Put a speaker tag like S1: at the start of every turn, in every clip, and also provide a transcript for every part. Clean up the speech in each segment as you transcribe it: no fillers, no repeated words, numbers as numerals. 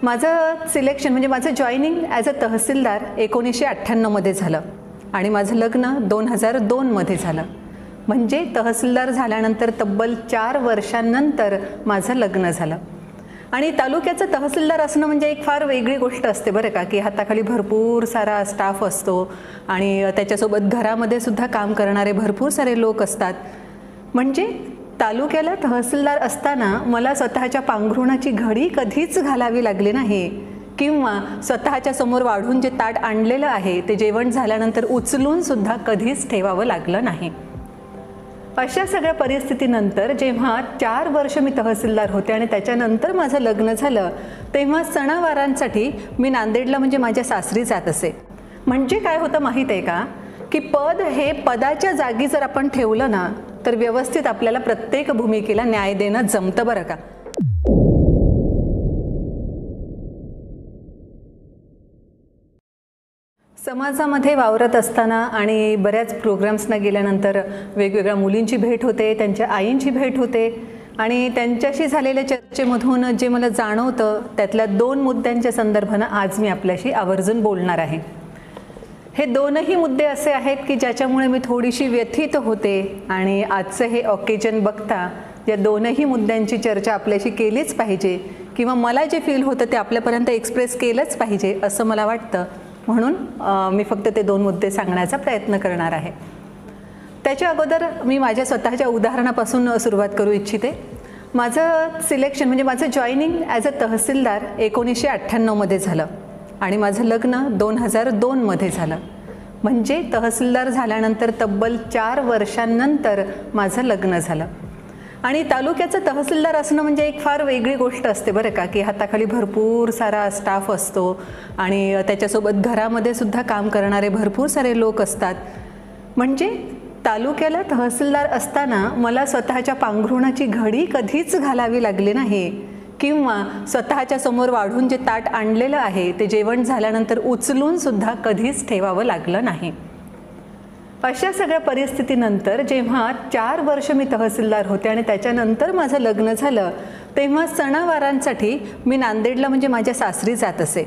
S1: माझं सिलेक्शन म्हणजे माझं जॉईनिंग ॲज अ तहसीलदार 1998 मध्ये झालं आणि माझं लग्न 2002 मध्ये झालं. म्हणजे तहसीलदार झाल्यानंतर तब्बल 4 वर्षांनंतर माझं लग्न झालं. आणि तालुक्याचं तहसीलदार असणं म्हणजे एक फार वेगळी गोष्ट असते बरं का, की हाताखाली भरपूर सारा स्टाफ असतो आणि त्याच्यासोबत घरामध्ये सुद्धा काम करणारे भरपूर सारे लोक असतात. म्हणजे तालुक्याला तहसीलदार असताना मला स्वतःच्या पांघरुणाची घडी कधीच घालावी लागली नाही किंवा स्वतःच्या समोर वाढून जे ताट आणलेलं आहे ते जेवण झाल्यानंतर उचलून सुद्धा कधीच ठेवावं लागलं नाही. अशा सगळ्या परिस्थितीनंतर जेव्हा 4 वर्ष मी तहसीलदार होते आणि त्याच्यानंतर माझं लग्न झालं, तेव्हा सणावारांसाठी मी नांदेडला म्हणजे माझ्या सासरी जात असे. म्हणजे काय होतं माहीत आहे का, की पद हे पदाच्या जागी जर आपण ठेवलं ना तर व्यवस्थित आपल्याला प्रत्येक भूमिकेला न्याय देणं जमतं बरं का. समाजामध्ये वावरत असताना आणि बऱ्याच प्रोग्राम्सना गेल्यानंतर वेगवेगळ्या मुलींची भेट होते, त्यांच्या आईंची भेट होते आणि त्यांच्याशी झालेल्या चर्चेमधून जे मला जाणवतं त्यातल्या 2 मुद्द्यांच्या संदर्भानं आज मी आपल्याशी आवर्जून बोलणार आहे. हे 2ही मुद्दे असे आहेत की ज्याच्यामुळे मी थोडीशी व्यथित होते आणि आजचं हे ऑकेजन बघता या 2ही मुद्द्यांची चर्चा आपल्याशी केलीच पाहिजे किंवा मला जे फील होतं ते आपल्यापर्यंत एक्सप्रेस केलंच पाहिजे असं मला वाटतं. म्हणून मी फक्त ते 2 मुद्दे सांगण्याचा प्रयत्न करणार आहे. त्याच्या अगोदर मी माझ्या स्वतःच्या उदाहरणापासून सुरुवात करू इच्छिते. माझं सिलेक्शन म्हणजे माझं जॉईनिंग ॲज अ तहसीलदार 1998 मध्ये झालं आणि माझं लग्न 2002 मध्ये झालं. म्हणजे तहसीलदार झाल्यानंतर तब्बल 4 वर्षांनंतर माझं लग्न झालं. आणि तालुक्याचं तहसीलदार असणं म्हणजे एक फार वेगळी गोष्ट असते बरं का, की हाताखाली भरपूर सारा स्टाफ असतो आणि त्याच्यासोबत घरामध्ये सुद्धा काम करणारे भरपूर सारे लोक असतात. म्हणजे तालुक्याला तहसीलदार असताना मला स्वतःच्या पांघरुणाची घडी कधीच घालावी लागली नाही किंवा स्वतःच्या समोर वाढून जे ताट आणलेलं आहे ते जेवण झाल्यानंतर उचलून सुद्धा कधीच ठेवावं लागलं नाही. अशा सगळ्या परिस्थितीनंतर जेव्हा 4 वर्ष मी तहसीलदार होते आणि त्याच्यानंतर माझं लग्न झालं, तेव्हा सणावारांसाठी मी नांदेडला म्हणजे माझ्या सासरी जात असे.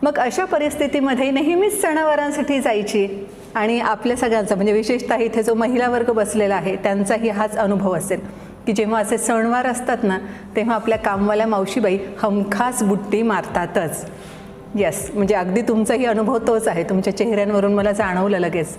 S1: मग अशा परिस्थितीमध्ये नेहमीच सणावारांसाठी जायची आणि आपल्या सगळ्यांचा म्हणजे विशेषतः इथे जो महिला वर्ग बसलेला आहे त्यांचाही हाच अनुभव असेल की जेव्हा असे सणवार असतात ना तेव्हा आपल्या कामवाल्या मावशीबाई हमखास बुट्टी मारतातच. यस, म्हणजे अगदी तुमचाही अनुभव तोच आहे, तुमच्या चेहऱ्यांवरून मला जाणवलं लगेच.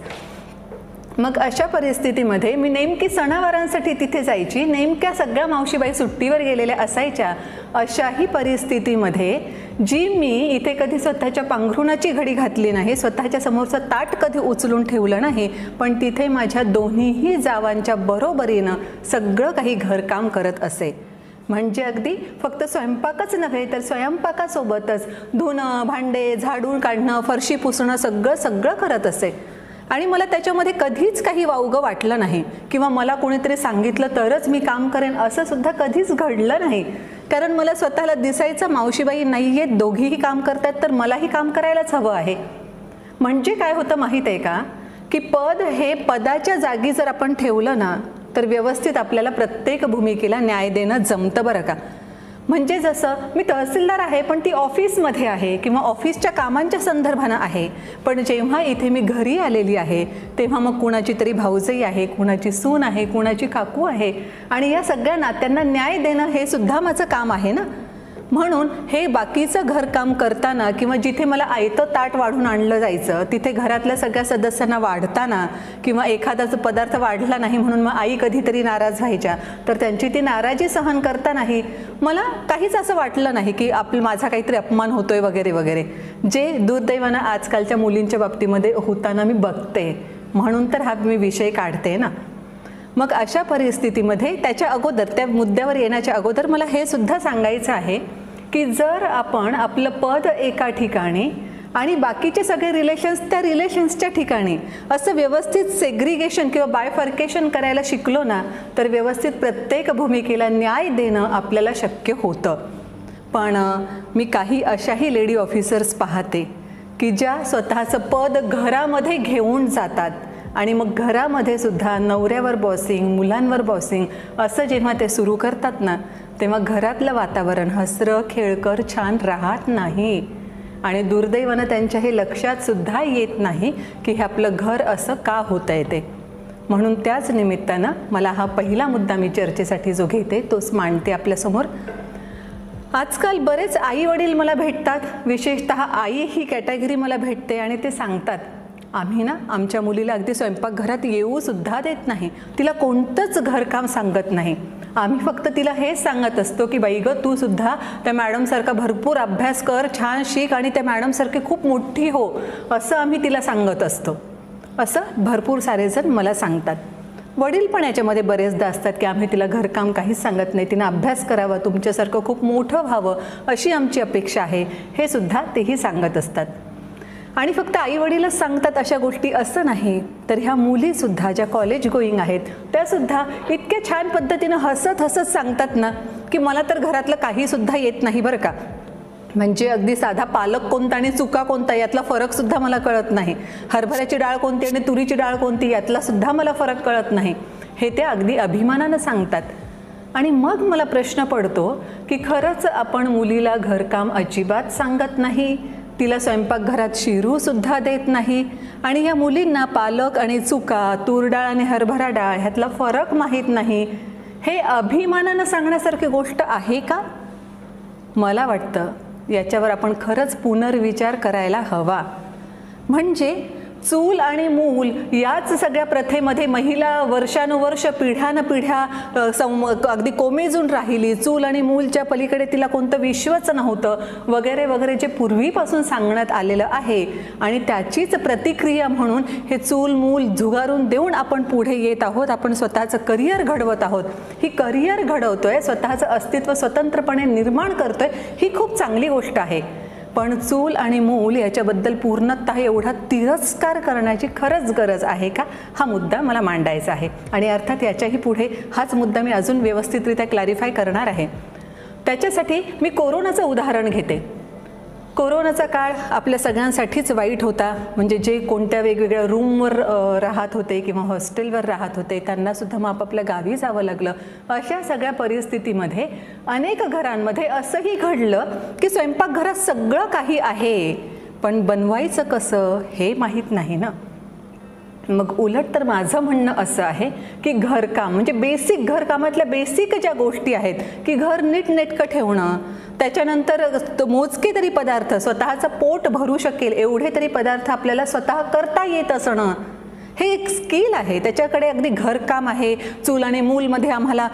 S1: मग अशा परिस्थितीमध्ये मी नेमकी सणावारांसाठी तिथे जायची, नेमक्या सगळ्या मावशीबाई सुट्टीवर गेलेल्या असायच्या. अशाही परिस्थितीमध्ये जी मी इथे कधी स्वतःच्या पांघरुणाची घडी घातली नाही, स्वतःच्या समोरचं ताट कधी उचलून ठेवलं नाही, पण तिथे माझ्या दोन्हीही जावांच्या बरोबरीनं सगळं काही घरकाम करत असे. म्हणजे अगदी फक्त स्वयंपाकच नव्हे तर स्वयंपाकासोबतच धुणं, भांडे, झाडून काढणं, फरशी पुसणं सगळं करत असे. आणि मला त्याच्यामध्ये कधीच काही वावगं वाटलं नाही किंवा मला कोणीतरी सांगितलं तरच मी काम करेन असं सुद्धा कधीच घडलं नाही. कारण मला स्वतःला दिसायचं मावशीबाई नाही आहेत, दोघीही काम करतात तर मलाही काम करायलाच हवं आहे. म्हणजे काय होतं माहीत आहे का, की पद हे पदाच्या जागी जर आपण ठेवलं ना तर व्यवस्थित आपल्याला प्रत्येक भूमिकेला न्याय देणं जमतं बरं का. म्हणजे जसं मी तहसीलदार आहे पण ती ऑफिसमध्ये आहे किंवा ऑफिसच्या कामांच्या संदर्भानं आहे, पण जेव्हा इथे मी घरी आलेली आहे तेव्हा मग कुणाची तरी भाऊजाई आहे, कुणाची सून आहे, कुणाची काकू आहे आणि या सगळ्या नात्यांना न्याय देणं हे सुद्धा माझं काम आहे ना. म्हणून हे बाकीचं घरकाम करताना किंवा जिथे मला आयतं ताट वाढून आणलं जायचं तिथे घरातल्या सगळ्या सदस्यांना वाढताना किंवा एखादाचा पदार्थ वाढला नाही म्हणून मग आई कधीतरी नाराज व्हायच्या, तर त्यांची ती नाराजी सहन करतानाही मला काहीच असं वाटलं नाही की माझा काहीतरी अपमान होतोय वगैरे वगैरे, जे दुर्दैवानं आजकालच्या मुलींच्या बाबतीमध्ये होताना मी बघते. म्हणून तर हा मी विषय काढते ना. मग अशा परिस्थितीमध्ये त्याच्या अगोदर त्या मुद्द्यावर येण्याच्या अगोदर मला हे सुद्धा सांगायचं आहे की जर आपण आपलं पद एका ठिकाणी आणि बाकीचे सगळे रिलेशन्स त्या रिलेशन्सच्या ठिकाणी असं व्यवस्थित सेग्रिगेशन किंवा बायफर्केशन करायला शिकलो ना तर व्यवस्थित प्रत्येक भूमिकेला न्याय देणं आपल्याला शक्य होतं. पण मी काही अशाही लेडी ऑफिसर्स पाहते की ज्या स्वतःचं पद घरामध्ये घेऊन जातात आणि मग घरामध्ये सुद्धा नवऱ्यावर बॉसिंग, मुलांवर बॉसिंग असं जेव्हा ते सुरू करतात ना तेव्हा घरातलं वातावरण हसरं खेळकर छान राहत नाही आणि दुर्दैवानं त्यांच्या हे लक्षात सुद्धा येत नाही की हे आपलं घर असं का होतं आहे ते. म्हणून त्याच निमित्तानं मला हा पहिला मुद्दा मी चर्चेसाठी जो घेते तोच मांडते आपल्यासमोर. आजकाल बरेच आई वडील मला भेटतात, विशेषतः आई ही कॅटेगरी मला भेटते आणि ते सांगतात, आम्ही ना आमच्या मुलीला अगदी स्वयंपाकघरात येऊ सुद्धा देत नाही, तिला कोणतंच घरकाम सांगत नाही. आम्ही फक्त तिला हेच सांगत असतो की बाई गं तू सुद्धा त्या मॅडमसारखा भरपूर अभ्यास कर, छान शिक आणि त्या मॅडमसारखी खूप मोठी हो, असं आम्ही तिला सांगत असतो. असं भरपूर सारेजण मला सांगतात. वडील पण याच्यामध्ये बरेचदा असतात की आम्ही तिला घरकाम काहीच सांगत नाही, तिनं अभ्यास करावा, तुमच्यासारखं खूप मोठं व्हावं अशी आमची अपेक्षा आहे, हे सुद्धा तेही सांगत असतात. आणि फक्त आई वडीलच सांगतात अशा गोष्टी असं नाही, तर ह्या मुलीसुद्धा ज्या कॉलेज गोईंग आहेत त्यासुद्धा इतक्या छान पद्धतीनं हसत हसत सांगतात ना की मला तर घरातलं काहीसुद्धा येत नाही बरं का. म्हणजे अगदी साधा पालक कोणता आणि चुका कोणता यातला फरकसुद्धा मला कळत नाही, हरभऱ्याची डाळ कोणती आणि तुरीची डाळ कोणती यातला सुद्धा मला फरक कळत नाही, हे ते अगदी अभिमानानं सांगतात. आणि मग मला प्रश्न पडतो की खरंच आपण मुलीला घरकाम अजिबात सांगत नाही, तिला स्वयंपाकघरात शिरूसुद्धा देत नाही आणि या मुलींना पालक आणि चुका, तूर डाळ आणि हरभरा डाळ ह्यातला फरक माहीत नाही, हे अभिमानानं सांगण्यासारखी गोष्ट आहे का? मला वाटतं याच्यावर आपण खरंच पुनर्विचार करायला हवा. म्हणजे चूल आणि मूल याच सगळ्या प्रथेमध्ये महिला वर्षानुवर्ष पिढ्यानपिढ्या अगदी कोमेजून राहिली, चूल आणि मूलच्या पलीकडे तिला कोणतं विश्वच नव्हतं वगैरे वगैरे जे पूर्वीपासून सांगण्यात आलेलं आहे आणि त्याचीच प्रतिक्रिया म्हणून हे चूल मूल झुगारून देऊन आपण पुढे येत आहोत, आपण स्वतःचं करिअर घडवत आहोत. ही करिअर घडवतोय, स्वतःचं अस्तित्व स्वतंत्रपणे निर्माण करतोय, ही खूप चांगली गोष्ट आहे. पण चूल आणि मूल याच्याबद्दल पूर्णतः एवढा तिरस्कार करण्याची खरंच गरज आहे का, हा मुद्दा मला मांडायचा आहे. आणि अर्थात याच्याही पुढे हाच मुद्दा मी अजून व्यवस्थितरित्या क्लॅरिफाय करणार आहे. त्याच्यासाठी मी कोरोनाचं उदाहरण घेते. कोरोनाचा काळ आपल्या सगळ्यांसाठीच वाईट होता. म्हणजे जे कोणत्या वेगवेगळ्या रूमवर राहत होते किंवा हॉस्टेलवर राहत होते त्यांनासुद्धा मग आपापल्या गावी जावं लागलं. अशा सगळ्या परिस्थितीमध्ये अनेक घरांमध्ये असंही घडलं की स्वयंपाकघरात सगळं काही आहे पण बनवायचं कसं हे माहीत नाही ना. मग उलट तर माझं म्हणणं असं आहे की घरकाम म्हणजे बेसिक घरकामातल्या बेसिक ज्या गोष्टी आहेत की घर नीटनेटकं ठेवणं, त्याच्यानंतर मोजके तरी पदार्थ स्वतःचं पोट भरू शकेल एवढे तरी पदार्थ आपल्याला स्वतः करता येत असणं, हे एक स्किल आहे. त्याच्याकडे अगदी घरकाम आहे. चूल आणि मूलमध्ये आम्हाला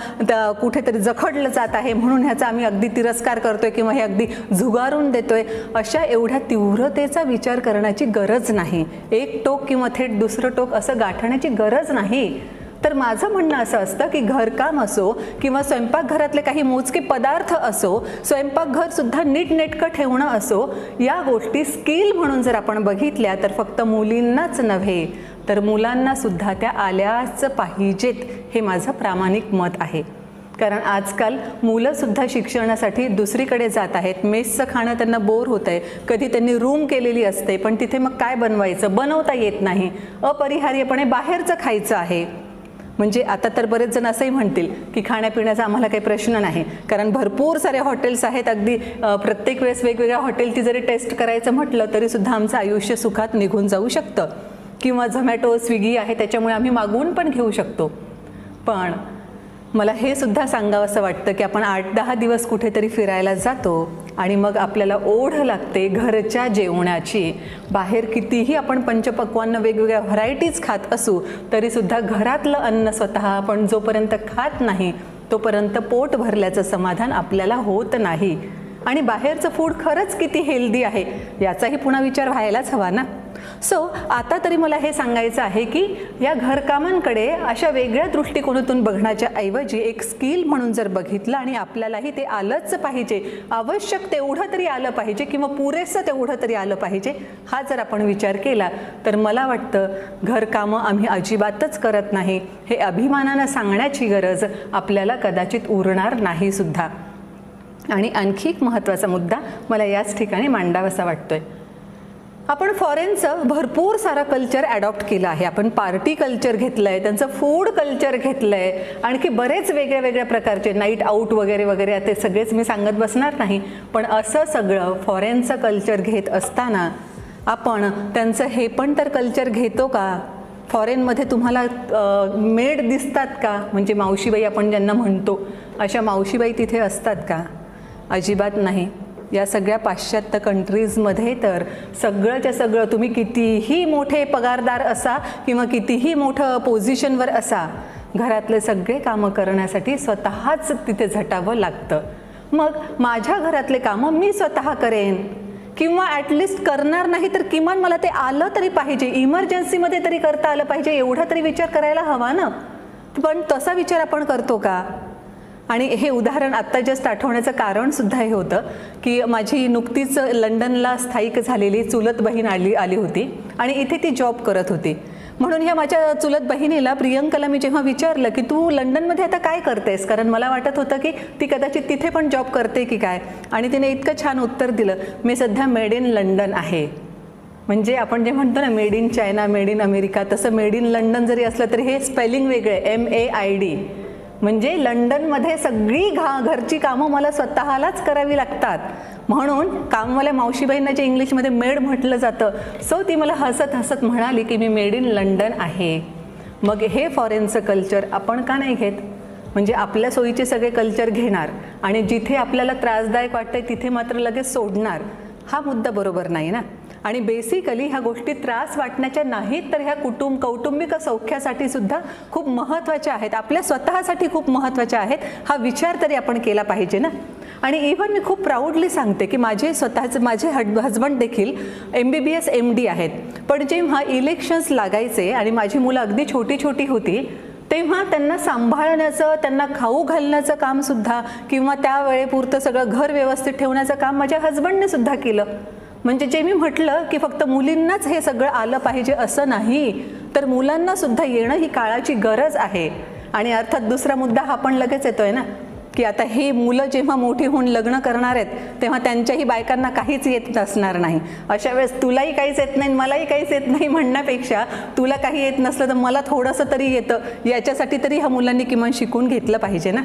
S1: कुठेतरी जखडलं जात आहे म्हणून ह्याचा आम्ही अगदी तिरस्कार करतोय किंवा हे अगदी झुगारून देतोय, अशा एवढ्या तीव्रतेचा विचार करण्याची गरज नाही. एक टोक किंवा थेट दुसरं टोक असं गाठण्याची गरज नाही. तर माझं म्हणणं असं असतं की घरकाम असो किंवा स्वयंपाकघरातले काही मोजके पदार्थ असो, स्वयंपाकघरसुद्धा नीटनेटकं ठेवणं असो, या गोष्टी स्किल म्हणून जर आपण बघितल्या तर फक्त मुलींनाच नव्हे तर मुलांनासुद्धा त्या आल्याच पाहिजेत, हे माझं प्रामाणिक मत आहे. कारण आजकाल मुलंसुद्धा शिक्षणासाठी दुसरीकडे जात आहेत. मेसचं खाणं त्यांना बोर होतं आहे. कधी त्यांनी रूम केलेली असते पण तिथे मग काय बनवायचं, बनवता येत नाही, अपरिहार्यपणे बाहेरचं खायचं आहे. म्हणजे आता तर बरेच जण असंही म्हणतील की खाण्यापिण्याचा आम्हाला काही प्रश्न नाही, कारण भरपूर सारे हॉटेल्स आहेत. अगदी प्रत्येक वेळेस वेगवेगळ्या हॉटेलची जरी टेस्ट करायचं म्हटलं तरीसुद्धा आमचं आयुष्य सुखात निघून जाऊ शकतं. किंवा झोमॅटो स्विगी आहे त्याच्यामुळे आम्ही मागवून पण घेऊ शकतो. पण मला हे सुद्धा सांगावं असं वाटतं की आपण 8-10 दिवस कुठेतरी फिरायला जातो आणि मग आपल्याला ओढ लागते घरच्या जेवणाची. बाहेर कितीही आपण पंचपक्वान्न वेगवेगळ्या व्हरायटीज खात असू तरीसुद्धा घरातलं अन्न स्वतः आपण जोपर्यंत खात नाही तोपर्यंत पोट भरल्याचं समाधान आपल्याला होत नाही. आणि बाहेरचं फूड खरंच किती हेल्दी आहे याचाही पुन्हा विचार व्हायलाच हवा ना. सो आता तरी मला हे सांगायचं आहे की या घरकामांकडे अशा वेगळ्या दृष्टिकोनातून बघण्याच्या ऐवजी एक स्किल म्हणून जर बघितलं आणि आपल्यालाही ते आलंच पाहिजे, आवश्यक तेवढं तरी आलं पाहिजे किंवा पुरेसं तेवढं तरी आलं पाहिजे, हा जर आपण विचार केला तर मला वाटतं घरकामं आम्ही अजिबातच करत नाही हे अभिमानानं सांगण्याची गरज आपल्याला कदाचित उरणार नाही सुद्धा. आणि आणखी एक महत्त्वाचा मुद्दा मला याच ठिकाणी मांडावासा वाटतोय. आपण फॉरेनचं भरपूर सारा कल्चर ॲडॉप्ट केलं आहे. आपण पार्टी कल्चर घेतलं आहे, त्यांचं फूड कल्चर घेतलं आहे, आणखी बरेच वेगळ्या वेगळ्या प्रकारचे नाईट आऊट वगैरे वगैरे ते सगळेच मी सांगत बसणार नाही. पण असं सगळं फॉरेनचं कल्चर घेत असताना आपण त्यांचं हे पण तर कल्चर घेतो का? फॉरेनमध्ये तुम्हाला मेड दिसतात का? म्हणजे मावशीबाई आपण ज्यांना म्हणतो अशा मावशीबाई तिथे असतात का? अजिबात नाही. या सगळ्या पाश्चात्य कंट्रीजमध्ये तर सगळंच्या सगळं, तुम्ही कितीही मोठे पगारदार असा किंवा कितीही मोठं पोझिशनवर असा, घरातले सगळे कामं करण्यासाठी स्वतःच तिथे झटावं लागतं. मग माझ्या घरातले कामं मी स्वतः करेन किंवा ॲटलिस्ट करणार नाही तर किमान मला ते आलं तरी पाहिजे, इमर्जन्सीमध्ये तरी करता आलं पाहिजे, एवढा तरी विचार करायला हवा ना. पण तसा विचार आपण करतो का? आणि हे उदाहरण आत्ता जस्ट आठवण्याचं कारण सुद्धा हे होतं की माझी नुकतीच लंडनला स्थायिक झालेली चुलत बहीण आली होती आणि इथे ती जॉब करत होती. म्हणून ह्या माझ्या चुलत बहिणीला, प्रियंकाला, मी जेव्हा विचारलं की तू लंडनमध्ये आता काय करतेस, कारण मला वाटत होतं की ती कदाचित तिथे पण जॉब करते की काय, आणि तिने इतकं छान उत्तर दिलं, मी सध्या मेड इन लंडन आहे. म्हणजे आपण जे म्हणतो ना made in China, made in America, तसं मेड इन लंडन जरी असलं तरी हे स्पेलिंग वेगळे, MAID. म्हणजे लंडनमध्ये सगळी घरची कामं मला स्वतःलाच करावी लागतात. म्हणून कामवाल्या मावशीबाईंना जे इंग्लिशमध्ये मेड म्हटलं जातं, सो ती मला हसत हसत म्हणाली की मी मेड इन लंडन आहे. मग हे फॉरेनचं कल्चर आपण का नाही घेत? म्हणजे आपल्या सोयीचे सगळे कल्चर घेणार आणि जिथे आपल्याला त्रासदायक वाटतंय तिथे मात्र लगेच सोडणार. हा मुद्दा बरोबर नाही ना. आणि बेसिकली ह्या गोष्टी त्रास वाटण्याच्या नाहीत, तर ह्या कौटुंबिक सौख्यासाठी सुद्धा खूप महत्त्वाच्या आहेत, आपल्या स्वतःसाठी खूप महत्त्वाच्या आहेत. हा विचार तरी आपण केला पाहिजे ना. आणि इव्हन मी खूप प्राऊडली सांगते की माझे हजबंड देखील MBBS MD आहेत. पण जेव्हा इलेक्शन्स लागायचे आणि माझी मुलं अगदी छोटी छोटी होती तेव्हा त्यांना सांभाळण्याचं, त्यांना खाऊ घालण्याचं कामसुद्धा किंवा त्या वेळेपुरतं सगळं घर व्यवस्थित ठेवण्याचं काम माझ्या हजबंडने सुद्धा केलं. म्हणजे जे मी म्हटलं की फक्त मुलींनाच हे सगळं आलं पाहिजे असं नाही, तर मुलांना सुद्धा येणं ही काळाची गरज आहे. आणि अर्थात दुसरा मुद्दा हा पण लगेच येतोय ना की आता हे मुलं जेव्हा मोठी होऊन लग्न करणार आहेत तेव्हा त्यांच्याही बायकांना काहीच येत नसणार नाही. अशा वेळेस तुलाही काहीच येत नाही, मलाही काहीच येत नाही म्हणण्यापेक्षा तुला काही येत नसलं तर मला थोडंसं तरी येतं, याच्यासाठी तरी ह्या मुलांनी किमान शिकून घेतलं पाहिजे ना.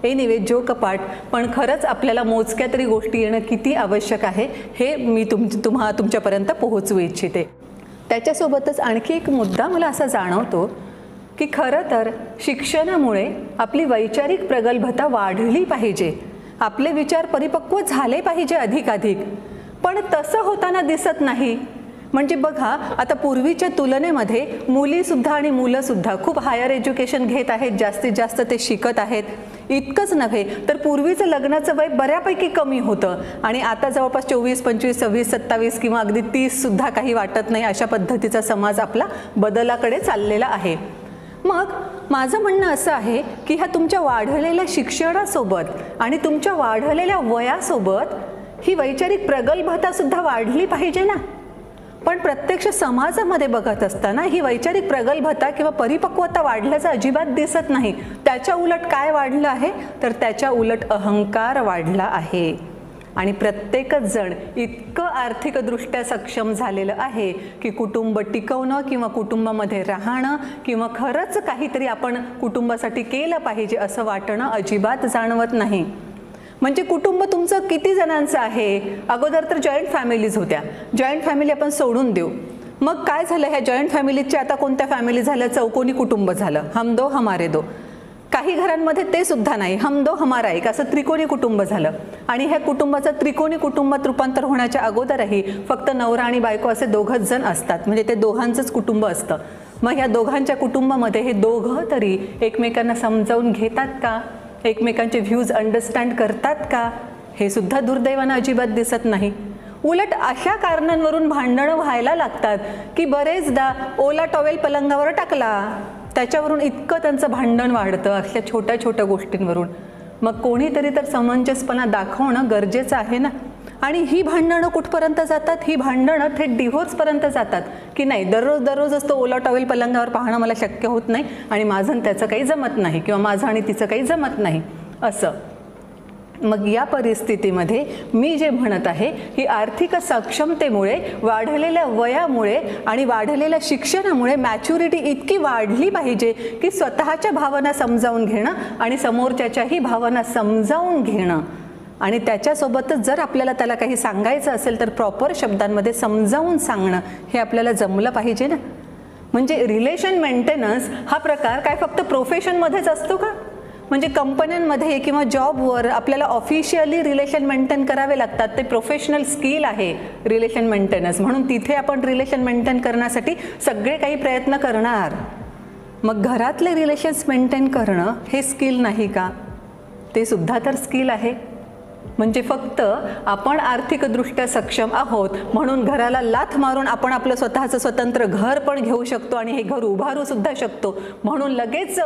S1: एनिवे, जोक अपार्ट, पण खरंच आपल्याला मोजक्या तरी गोष्टी येणं किती आवश्यक आहे हे मी तुमच्यापर्यंत पोहोचवू इच्छिते. त्याच्यासोबतच आणखी एक मुद्दा मला असा जाणवतो की खरं तर शिक्षणामुळे आपली वैचारिक प्रगल्भता वाढली पाहिजे, आपले विचार परिपक्व झाले पाहिजे अधिकाधिक. पण तसं होताना दिसत नाही. म्हणजे बघा, आता पूर्वीच्या तुलनेमध्ये मुलीसुद्धा आणि मुलंसुद्धा खूप हायर एज्युकेशन घेत आहेत, जास्तीत जास्त ते शिकत आहेत. इतकंच नव्हे तर पूर्वीचं लग्नाचं वय बऱ्यापैकी कमी होतं आणि आता जवळपास 24, 25, 26, 27 किंवा अगदी 30 सुद्धा काही वाटत नाही, अशा पद्धतीचा समाज आपला बदलाकडे चाललेला आहे. मग माझं म्हणणं असं आहे की ह्या तुमच्या वाढलेल्या शिक्षणासोबत आणि तुमच्या वाढलेल्या वयासोबत ही वैचारिक प्रगल्भता सुद्धा वाढली पाहिजे ना. पण प्रत्यक्ष समाजामध्ये बघत असताना ही वैचारिक प्रगल्भता किंवा परिपक्वता वाढल्याचं अजिबात दिसत नाही. त्याच्या उलट काय वाढलं आहे, तर त्याच्या उलट अहंकार वाढला आहे. आणि प्रत्येकच जण इतकं आर्थिकदृष्ट्या सक्षम झालेलं आहे की कुटुंब टिकवणं किंवा कुटुंबामध्ये राहणं किंवा खरंच काहीतरी आपण कुटुंबासाठी केलं पाहिजे असं वाटणं अजिबात जाणवत नाही. म्हणजे कुटुंब तुमचं किती जणांचं आहे? अगोदर तर जॉईंट फॅमिलीज होत्या, जॉईंट फॅमिली आपण सोडून देऊ. मग काय झालं, ह्या जॉईंट फॅमिलीच्या आता कोणत्या फॅमिली झाल्या? चौकोनी कुटुंब झालं, हम दो हमारे दो. काही घरांमध्ये ते सुद्धा नाही, हम दो हमारा एक, असं त्रिकोणी कुटुंब झालं. आणि ह्या कुटुंबाचं त्रिकोणी कुटुंबात रूपांतर होण्याच्या अगोदरही फक्त नवरा आणि बायको असे दोघंच जण असतात, म्हणजे ते दोघांचंच कुटुंब असतं. मग ह्या दोघांच्या कुटुंबामध्ये हे दोघं तरी एकमेकांना समजावून घेतात का? एकमेकांचे व्ह्यूज अंडरस्टँड करतात का? हे सुद्धा दुर्दैवानं अजिबात दिसत नाही. उलट अशा कारणांवरून भांडणं व्हायला लागतात की बरेचदा ओला टॉवेल पलंगावर टाकला, त्याच्यावरून इतकं त्यांचं भांडण वाढतं अशा छोट्या छोट्या गोष्टींवरून. मग कोणीतरी तर समंजसपणा दाखवणं गरजेचं आहे ना. आणि ही भांडणं कुठपर्यंत जातात? ही भांडणं थेट डिव्होर्सपर्यंत जातात की नाही, दररोजच तो ओला टॉवेल पलंगावर पाहणं मला शक्य होत नाही आणि माझं त्याचं काही जमत नाही किंवा माझं आणि तिचं काही जमत नाही असं. मग या परिस्थितीमध्ये मी जे म्हणत आहे की आर्थिक सक्षमतेमुळे, वाढलेल्या वयामुळे आणि वाढलेल्या शिक्षणामुळे मॅच्युरिटी इतकी वाढली पाहिजे की स्वतःच्या भावना समजावून घेणं आणि समोरच्याच्याही भावना समजावून घेणं, आणि त्याच्यासोबतच जर आपल्याला त्याला काही सांगायचं असेल तर प्रॉपर शब्दांमध्ये समजावून सांगणं हे आपल्याला जमलं पाहिजे ना. म्हणजे रिलेशन मेंटेनन्स हा प्रकार काय फक्त प्रोफेशनमध्येच असतो का? म्हणजे कंपन्यांमध्ये किंवा जॉबवर आपल्याला ऑफिशियली रिलेशन मेंटेन करावे लागतात, ते प्रोफेशनल स्किल आहे रिलेशन मेंटेनन्स, म्हणून तिथे आपण रिलेशन मेंटेन करण्यासाठी सगळे काही प्रयत्न करणार. मग घरातले रिलेशन्स मेंटेन करणं हे स्किल नाही का? ते सुद्धा तर स्किल आहे. म्हणजे फक्त आपण आर्थिकदृष्ट्या सक्षम आहोत म्हणून घराला लाथ मारून आपण आपलं स्वतःचं स्वतंत्र घर पण घेऊ शकतो आणि हे घर उभारू सुद्धा शकतो म्हणून लगेच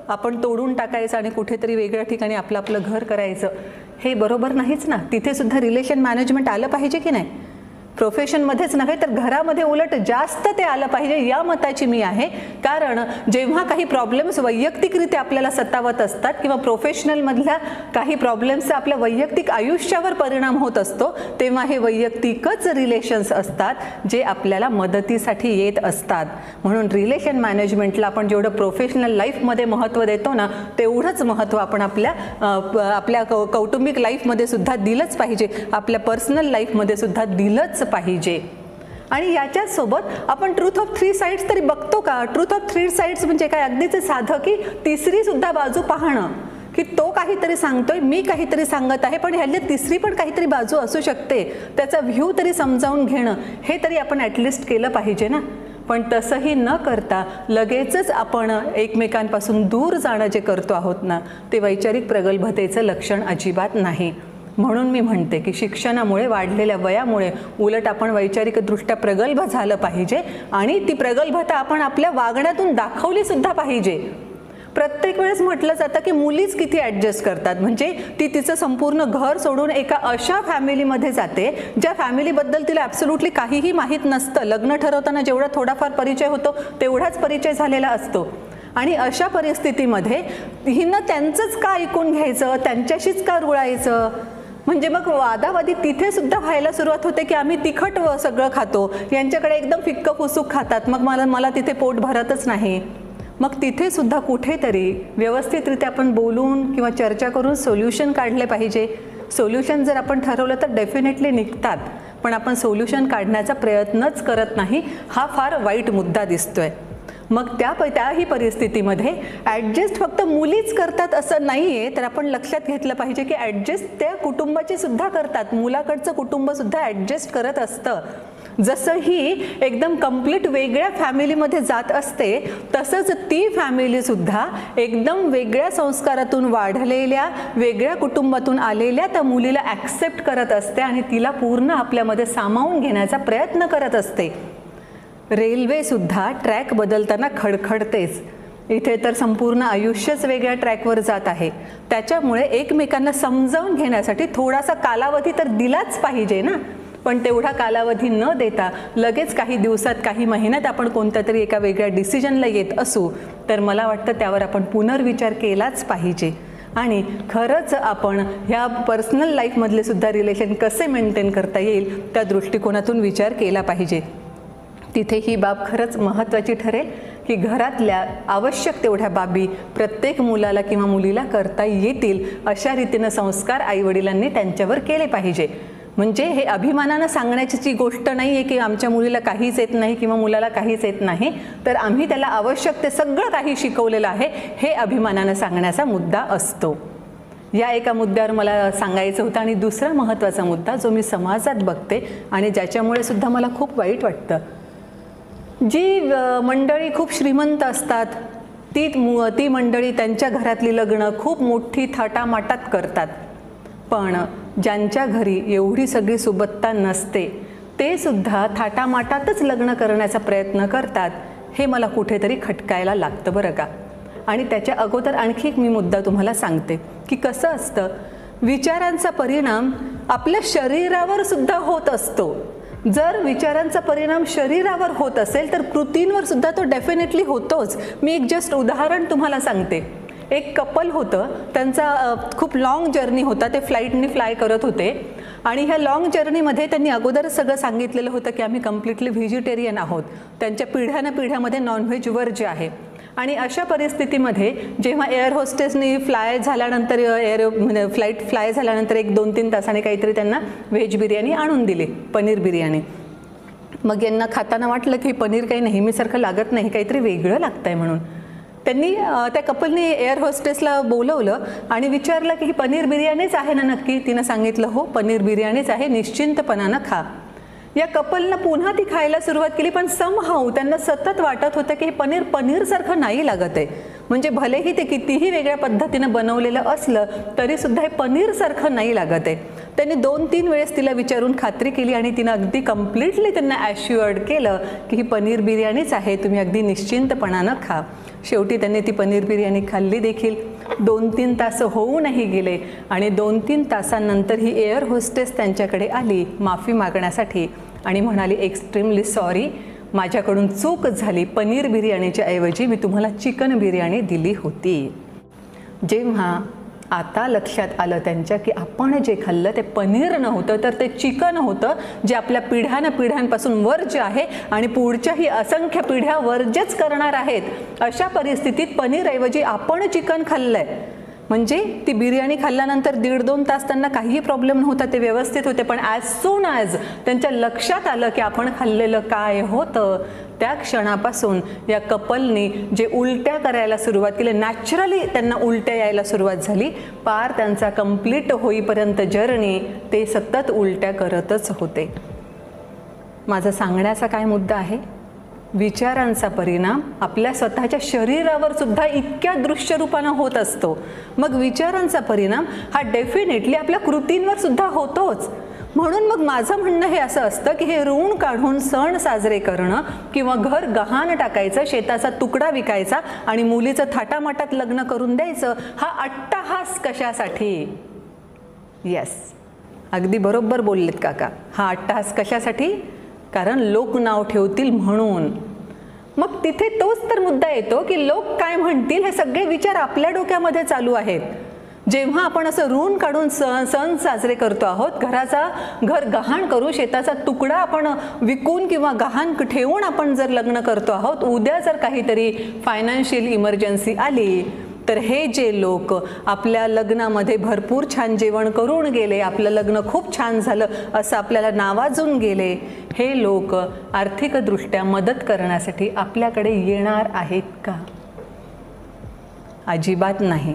S1: आपण तोडून टाकायचं आणि कुठेतरी वेगळ्या ठिकाणी आपलं आपलं घर करायचं, हे बरोबर नाहीच ना. तिथे सुद्धा रिलेशन मॅनेजमेंट आलं पाहिजे की नाही? प्रोफेशनमध्येच नव्हे तर घरामध्ये उलट जास्त ते आलं पाहिजे या मताची मी आहे. कारण जेव्हा काही प्रॉब्लेम्स वैयक्तिकरित्या आपल्याला सतावत असतात किंवा प्रोफेशनलमधल्या काही प्रॉब्लेम्सचा आपल्या वैयक्तिक आयुष्यावर परिणाम होत असतो, तेव्हा हे वैयक्तिकच रिलेशन्स असतात जे आपल्याला मदतीसाठी येत असतात. म्हणून रिलेशन मॅनेजमेंटला आपण जेवढं प्रोफेशनल लाईफमध्ये महत्त्व देतो ना, तेवढंच महत्त्व आपण आपल्या कौटुंबिक लाईफमध्ये सुद्धा दिलंच पाहिजे, आपल्या पर्सनल लाईफमध्ये सुद्धा दिलंच पाहिजे. आणि याच्याच सोबत आपण ट्रूथ ऑफ थ्री साइड्स तरी बघतो का? ट्रूथ ऑफ थ्री साइड्स म्हणजे काय? अगदीच साधं की तिसरी सुद्धा बाजू पाहणं, की तो काहीतरी सांगतोय, मी काहीतरी सांगत आहे, पण ह्याला तिसरी पण काहीतरी बाजू असू शकते, त्याचा व्ह्यू तरी समजावून घेणं हे तरी आपण ॲटलिस्ट केलं पाहिजे ना. पण तसंही न करता लगेचच आपण एकमेकांपासून दूर जाणं जे करतो आहोत ना, ते वैचारिक प्रगल्भतेचं लक्षण अजिबात नाही. म्हणून मी म्हणते की शिक्षणामुळे, वाढलेल्या वयामुळे उलट आपण वैचारिकदृष्ट्या प्रगल्भ झालं पाहिजे आणि ती प्रगल्भता आपण आपल्या वागण्यातून दाखवली सुद्धा पाहिजे. प्रत्येक वेळेस म्हटलं जातं की मुलीच किती ॲडजस्ट करतात, म्हणजे ती तिचं संपूर्ण घर सोडून एका अशा फॅमिलीमध्ये जाते ज्या फॅमिलीबद्दल तिला ॲब्सोल्युटली काहीही माहीत नसतं. लग्न ठरवताना जेवढा थोडाफार परिचय होतो तेवढाच परिचय झालेला असतो, आणि अशा परिस्थितीमध्ये हिनं त्यांचंच का ऐकून घ्यायचं, त्यांच्याशीच का रुळायचं? म्हणजे मग वादावादी तिथे सुद्धा व्हायला सुरुवात होते की आम्ही तिखट सगळं खातो, यांच्याकडे एकदम फिक्कं फुसूक खातात, मग मला तिथे पोट भरतच नाही. मग तिथे सुद्धा कुठेतरी व्यवस्थितरित्या आपण बोलून किंवा चर्चा करून सोल्युशन काढले पाहिजे. सोल्युशन जर आपण ठरवलं तर डेफिनेटली निघतात, पण आपण सोल्युशन काढण्याचा प्रयत्नच करत नाही, हा फार वाईट मुद्दा दिसतोय. मग त्याही परिस्थितीमध्ये ॲडजस्ट फक्त मुलीच करतात असं नाही आहे, तर आपण लक्षात घेतलं पाहिजे की ॲडजस्ट त्या कुटुंबाची सुद्धा करतात, मुलाकडचं कुटुंबसुद्धा ॲडजस्ट करत असतं. जसं ही एकदम कंप्लीट वेगळ्या फॅमिलीमध्ये जात असते, तसंच ती फॅमिलीसुद्धा एकदम वेगळ्या संस्कारातून वाढलेल्या, वेगळ्या कुटुंबातून आलेल्या त्या मुलीला ॲक्सेप्ट करत असते आणि तिला पूर्ण आपल्यामध्ये सामावून घेण्याचा प्रयत्न करत असते. रेल्वेसुद्धा ट्रॅक बदलताना खडखडतेच, इथे तर संपूर्ण आयुष्यच वेगळ्या ट्रॅकवर जात आहे. त्याच्यामुळे एकमेकांना समजावून घेण्यासाठी थोडासा कालावधी तर दिलाच पाहिजे ना, पण तेवढा कालावधी न देता लगेच काही दिवसात, काही महिन्यात आपण कोणत्या तरी एका वेगळ्या डिसिजनला येत असू तर मला वाटतं त्यावर आपण पुनर्विचार केलाच पाहिजे. आणि खरंच आपण ह्या पर्सनल लाईफमधले सुद्धा रिलेशन कसे मेंटेन करता येईल त्या दृष्टिकोनातून विचार केला पाहिजे. तिथे ही बाब खरंच महत्त्वाची ठरेल की घरातल्या आवश्यक तेवढ्या बाबी प्रत्येक मुलाला किंवा मुलीला करता येतील अशा रीतीनं संस्कार आईवडिलांनी त्यांच्यावर केले पाहिजे. म्हणजे हे अभिमानानं सांगण्याची गोष्ट नाही आहे की आमच्या मुलीला काहीच येत नाही किंवा मुलाला काहीच येत नाही, तर आम्ही त्याला आवश्यक ते सगळं काही शिकवलेलं आहे हे अभिमानानं सांगण्याचा मुद्दा असतो. या एका मुद्द्यावर मला सांगायचं होतं. आणि दुसरा महत्त्वाचा मुद्दा जो मी समाजात बघते आणि ज्याच्यामुळे सुद्धा मला खूप वाईट वाटतं, जी मंडळी खूप श्रीमंत असतात ती मंडळी त्यांच्या घरातली लग्न खूप मोठी थाटामाटात करतात, पण ज्यांच्या घरी एवढी सगळी सुबत्ता नसते ते सुद्धा थाटामाटातच लग्न करण्याचा प्रयत्न करतात, हे मला कुठेतरी खटकायला लागतं बरं का. आणि त्याच्या अगोदर आणखी एक मी मुद्दा तुम्हाला सांगते की कसं असतं, विचारांचा परिणाम आपल्या शरीरावर सुद्धा होत असतो. जर विचारांचा परिणाम शरीरावर होत असेल तर कृतींवर सुद्धा तो डेफिनेटली होतोच. मी एक जस्ट उदाहरण तुम्हाला सांगते. एक कपल होतं, त्यांचा खूप लाँग जर्नी होता, ते फ्लाईटने फ्लाय करत होते आणि ह्या लाँग जर्नीमध्ये त्यांनी अगोदरच सगळं सांगितलेलं होतं की आम्ही कम्प्लिटली व्हेजिटेरियन आहोत, त्यांच्या पिढ्यानपिढ्यामध्ये नॉनव्हेज वर्ज्य आहे. आणि अशा परिस्थितीमध्ये जेव्हा एअर होस्टेसनी फ्लाय झाल्यानंतर फ्लाईट फ्लाय झाल्यानंतर 1-2-3 तासाने काहीतरी त्यांना व्हेज बिर्याणी आणून दिली, पनीर बिर्याणी. मग यांना खाताना वाटलं की पनीर काही नेहमीसारखं लागत नाही, काहीतरी वेगळं लागतं आहे म्हणून त्यांनी त्या कपलनी एअर होस्टेसला बोलवलं आणि विचारलं की ही पनीर बिर्याणीच आहे ना नक्की. तिनं सांगितलं हो पनीर बिर्याणीच आहे, निश्चिंतपणानं खा. या कपलनं पुन्हा ती खायला सुरुवात केली, पण समहाऊ त्यांना सतत वाटत होतं की हे पनीर पनीरसारखं नाही लागत आहे. म्हणजे भलेही ते कितीही वेगळ्या पद्धतीनं बनवलेलं असलं तरीसुद्धा हे पनीरसारखं नाही लागत आहे. त्यांनी 2-3 वेळेस तिला विचारून खात्री केली आणि तिनं अगदी कम्प्लिटली त्यांना ॲश्युअर्ड केलं की ही पनीर बिर्याणीच आहे, तुम्ही अगदी निश्चिंतपणानं खा. शेवटी त्यांनी ती पनीर बिर्याणी खाल्ली देखील. 2-3 तास होऊनही गेले आणि 2-3 तासांनंतर ही एअर होस्टेस त्यांच्याकडे आली माफी मागण्यासाठी आणि म्हणाली, एक्स्ट्रीमली सॉरी, माझ्याकडून चूक झाली, पनीर बिर्याणीच्या ऐवजी मी तुम्हाला चिकन बिर्याणी दिली होती. जेव्हा आता लक्षात आलं त्यांच्या की आपण जे खाल्लं ते पनीर नव्हतं तर ते चिकन होतं, जे आपल्या पिढ्यानपिढ्यांपासून वर्ज्य आहे आणि पुढच्याही असंख्य पिढ्या वर्ज्यच करणार आहेत. अशा परिस्थितीत पनीरऐवजी आपण चिकन खाल्लंय. म्हणजे ती बिर्याणी खाल्ल्यानंतर 1.5-2 तास त्यांना काहीही प्रॉब्लेम नव्हता, ते व्यवस्थित होते. पण ॲज सून ॲज त्यांच्या लक्षात आलं की आपण खाल्लेलं काय होतं, त्या क्षणापासून या कपलनी जे उलट्या करायला सुरुवात केली, नॅचरली त्यांना उलट्या यायला सुरुवात झाली. पार त्यांचा कंप्लीट होईपर्यंत जर्नी ते सतत उलट्या करतच होते. माझा सांगण्याचा काय मुद्दा आहे, विचारांचा परिणाम आपल्या स्वतःच्या शरीरावर सुद्धा इतक्या दृश्य रूपानं होत असतो. मग विचारांचा परिणाम हा डेफिनेटली आपल्या कृतींवर सुद्धा होतोच. म्हणून मग माझं म्हणणं हे असं असतं की हे ऋण काढून सण साजरे करणं किंवा घर गहाण टाकायचं, शेताचा तुकडा विकायचा आणि मुलीचं थाटामाटात लग्न करून द्यायचं, हा अट्टाहास कशासाठी? येस, अगदी बरोबर बोललेत काका. हा अट्टाहास कशासाठी? कारण लोक नाव ठेवतील म्हणून. मग तिथे तोच तर मुद्दा येतो की लोक काय म्हणतील हे सगळे विचार आपल्या डोक्यामध्ये चालू आहेत. जेव्हा आपण असं ऋण काढून सण साजरे करतो आहोत, घर गहाण करू, शेताचा तुकडा आपण विकून किंवा गहाण ठेवून आपण जर लग्न करतो आहोत, उद्या जर काहीतरी फायनान्शियल इमर्जन्सी आली तर हे जे लोक आपल्या लग्नामध्ये भरपूर छान जेवण करून गेले, आपलं लग्न खूप छान झालं असं आपल्याला नावाजून गेले, हे लोक आर्थिकदृष्ट्या मदत करण्यासाठी आपल्याकडे येणार आहेत का? अजिबात नाही.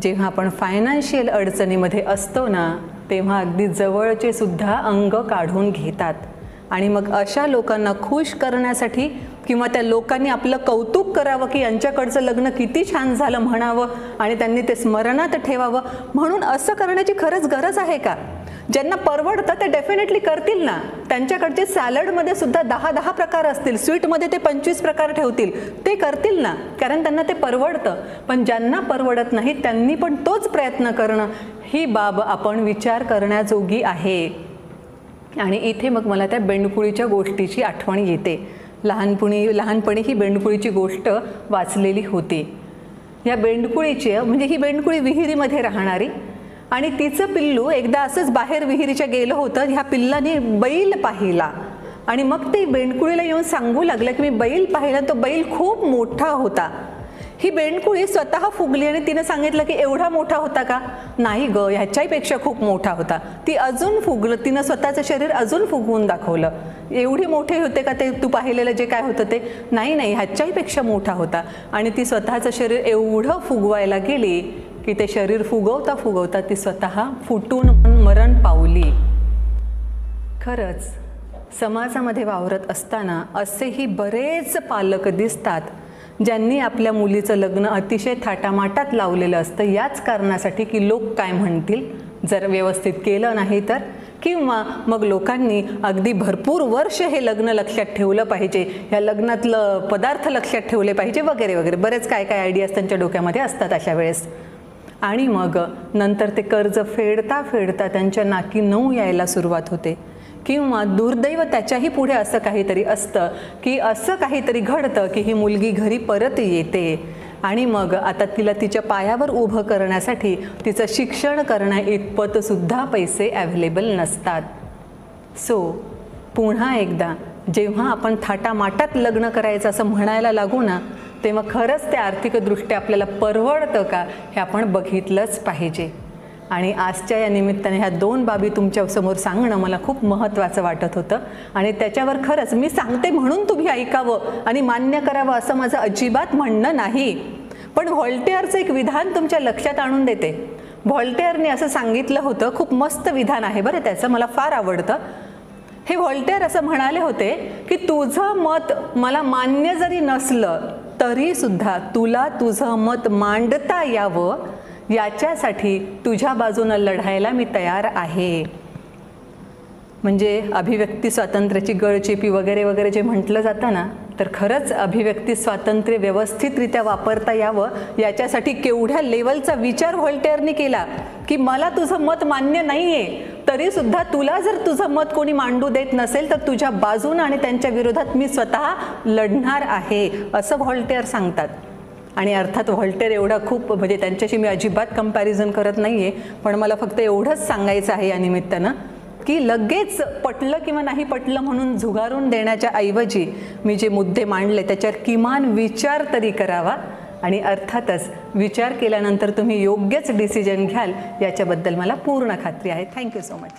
S1: जेव्हा आपण फायनान्शियल अडचणीमध्ये असतो ना, तेव्हा अगदी जवळचे सुद्धा अंग काढून घेतात. आणि मग अशा लोकांना खुश करण्यासाठी किंवा त्या लोकांनी आपलं कौतुक करावं की यांच्याकडचं लग्न किती छान झालं म्हणावं आणि त्यांनी ते स्मरणात ठेवावं, म्हणून असं करण्याची खरंच गरज आहे का? ज्यांना परवडतं ते डेफिनेटली करतील ना. त्यांच्याकडचे सॅलडमध्ये सुद्धा 10 प्रकार असतील, स्वीटमध्ये ते 25 प्रकार ठेवतील, ते करतील ना, कारण त्यांना ते परवडतं. पण ज्यांना परवडत नाही त्यांनी पण तोच प्रयत्न करणं, ही बाब आपण विचार करण्याजोगी आहे. आणि इथे मग मला त्या बेंडकुळीच्या गोष्टीची आठवण येते. लहानपणी ही बेंडकुळीची गोष्ट वाचलेली होती. या बेंडकुळीची म्हणजे ही बेंडकुळी विहिरीमध्ये राहणारी आणि तिचं पिल्लू एकदा असंच बाहेर विहिरीच्या गेलं होतं. ह्या पिल्लाने बैल पाहिला आणि मग ते बेंडकुळीला येऊन सांगू लागलं की मी बैल पाहिला, तो बैल खूप मोठा होता. ही बेंडकुळी स्वतः फुगली आणि तिने सांगितलं की एवढा मोठा होता का? नाही ग, ह्याच्याहीपेक्षा खूप मोठा होता. ती अजून फुगलं, तिनं स्वतःचं शरीर अजून फुगवून दाखवलं. एवढे मोठे होते का ते तू पाहिलेलं जे काय होतं ते? नाही, ह्याच्याहीपेक्षा मोठा होता. आणि ती स्वतःचं शरीर एवढं फुगवायला गेली की ते शरीर फुगवता ती स्वतः फुटून मरण पावली. खरंच समाजामध्ये वावरत असताना असेही बरेच पालक दिसतात ज्यांनी आपल्या मुलीचं लग्न अतिशय थाटामाटात लावलेलं असतं, याच कारणासाठी की लोक काय म्हणतील जर व्यवस्थित केलं नाही तर, किंवा मग लोकांनी अगदी भरपूर वर्ष हे लग्न लक्षात ठेवलं पाहिजे, ह्या लग्नातलं पदार्थ लक्षात ठेवले पाहिजे वगैरे वगैरे, बरेच काय आयडियाज त्यांच्या डोक्यामध्ये असतात अशा वेळेस. आणि मग नंतर ते कर्ज फेडता त्यांच्या नाकी नऊ यायला सुरुवात होते. किंवा दुर्दैव त्याच्याही पुढे असं काहीतरी असतं की असं काहीतरी घडतं की ही मुलगी घरी परत येते आणि मग आता तिला तिच्या पायावर उभं करण्यासाठी तिचं शिक्षण करण्या इतपत सुद्धा पैसे अवेलेबल नसतात. सो पुन्हा एकदा जेव्हा आपण थाटामाटात लग्न करायचं असं म्हणायला लागू ना, तेव्हा खरंच ते आर्थिकदृष्ट्या आपल्याला परवडतं का हे आपण बघितलंच पाहिजे. आणि आजच्या या निमित्ताने ह्या 2 बाबी तुमच्यासमोर सांगणं मला खूप महत्त्वाचं वाटत होतं. आणि त्याच्यावर खरंच मी सांगते म्हणून तुम्ही ऐकावं आणि मान्य करावं असं माझं अजिबात म्हणणं नाही. पण व्हॉल्टेअरचं एक विधान तुमच्या लक्षात आणून देते. व्हॉल्टेअरने असं सांगितलं होतं, खूप मस्त विधान आहे बरं त्याचं, मला फार आवडतं. हे व्हॉल्टेअर असं म्हणाले होते की तुझं मत मला मान्य जरी नसलं तरी सुद्धा तुला तुझं मत मांडता यावं याच्यासाठी तुझ्या बाजूनं लढायला मी तयार आहे. म्हणजे अभिव्यक्ती स्वातंत्र्याची गळचेपी वगैरे वगैरे जे म्हटलं जातं ना, तर खरंच अभिव्यक्ती स्वातंत्र्य व्यवस्थितरित्या वापरता यावं याच्यासाठी केवढ्या लेवलचा विचार व्हॉल्टेअरने केला की मला तुझं मत मान्य नाही आहे तरीसुद्धा तुला जर तुझं मत कोणी मांडू देत नसेल तर तुझ्या बाजूनं आणि त्यांच्या विरोधात मी स्वतः लढणार आहे असं व्हॉल्टेअर सांगतात. आणि अर्थात व्हॉल्टेअर एवढा खूप म्हणजे त्यांच्याशी मी अजिबात कंपॅरिझन करत नाही आहे, पण मला फक्त एवढंच सांगायचं आहे या निमित्तानं की लगेच पटलं किंवा नाही पटलं म्हणून झुगारून देण्याच्या ऐवजी मी जे मुद्दे मांडले त्याच्यावर किमान विचार तरी करावा. आणि अर्थातच विचार केल्यानंतर तुम्ही योग्यच डिसिजन घ्याल याच्याबद्दल मला पूर्ण खात्री आहे. Thank you so much.